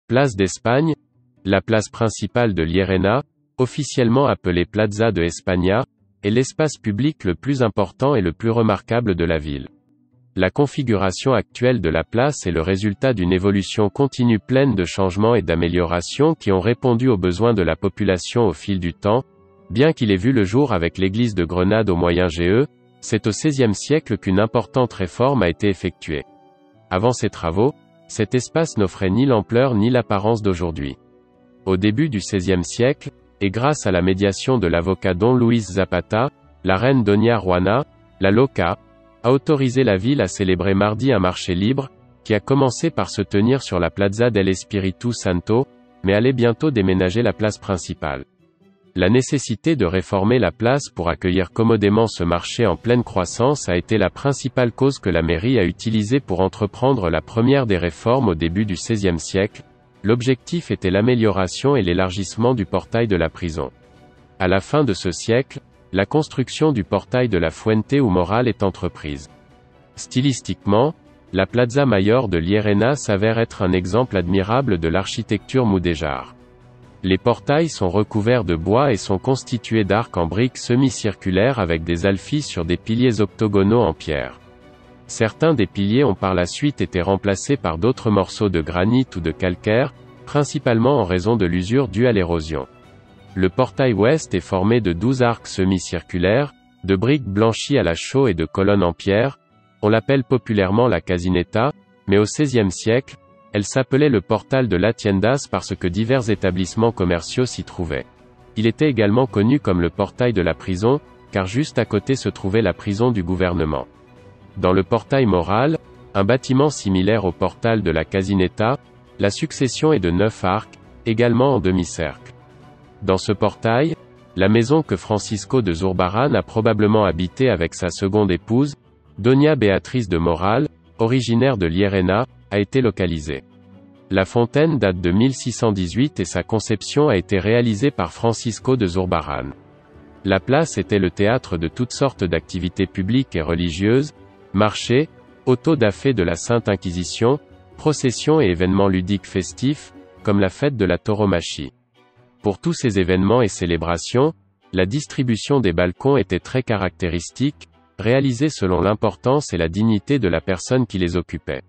Place d'Espagne, la place principale de Llerena, officiellement appelée Plaza de España, est l'espace public le plus important et le plus remarquable de la ville. La configuration actuelle de la place est le résultat d'une évolution continue pleine de changements et d'améliorations qui ont répondu aux besoins de la population au fil du temps. Bien qu'il ait vu le jour avec l'église de Grenade au Moyen GE, c'est au XVIe siècle qu'une importante réforme a été effectuée. Avant ces travaux, cet espace n'offrait ni l'ampleur ni l'apparence d'aujourd'hui. Au début du XVIe siècle, et grâce à la médiation de l'avocat Don Luis Zapata, la reine Doña Juana, la Loca, a autorisé la ville à célébrer mardi un marché libre, qui a commencé par se tenir sur la Plaza del Espíritu Santo, mais allait bientôt déménager la place principale. La nécessité de réformer la place pour accueillir commodément ce marché en pleine croissance a été la principale cause que la mairie a utilisée pour entreprendre la première des réformes au début du XVIe siècle. L'objectif était l'amélioration et l'élargissement du portail de la prison. À la fin de ce siècle, la construction du portail de la Fuente ou Moral est entreprise. Stylistiquement, la Plaza Mayor de Llerena s'avère être un exemple admirable de l'architecture mudéjar. Les portails sont recouverts de bois et sont constitués d'arcs en briques semi-circulaires avec des alfis sur des piliers octogonaux en pierre. Certains des piliers ont par la suite été remplacés par d'autres morceaux de granit ou de calcaire, principalement en raison de l'usure due à l'érosion. Le portail ouest est formé de 12 arcs semi-circulaires, de briques blanchies à la chaux et de colonnes en pierre. On l'appelle populairement la Casineta, mais au XVIe siècle, elle s'appelait le portal de la Tiendas parce que divers établissements commerciaux s'y trouvaient. Il était également connu comme le portail de la prison, car juste à côté se trouvait la prison du gouvernement. Dans le portail Moral, un bâtiment similaire au portal de la Casineta, la succession est de 9 arcs, également en demi-cercle. Dans ce portail, la maison que Francisco de Zurbarán a probablement habitée avec sa seconde épouse, Doña Beatriz de Moral, originaire de Llerena, a été localisée. La fontaine date de 1618 et sa conception a été réalisée par Francisco de Zurbarán. La place était le théâtre de toutes sortes d'activités publiques et religieuses, marchés, auto-da-fé de la Sainte Inquisition, processions et événements ludiques festifs, comme la fête de la tauromachie. Pour tous ces événements et célébrations, la distribution des balcons était très caractéristique, réalisée selon l'importance et la dignité de la personne qui les occupait.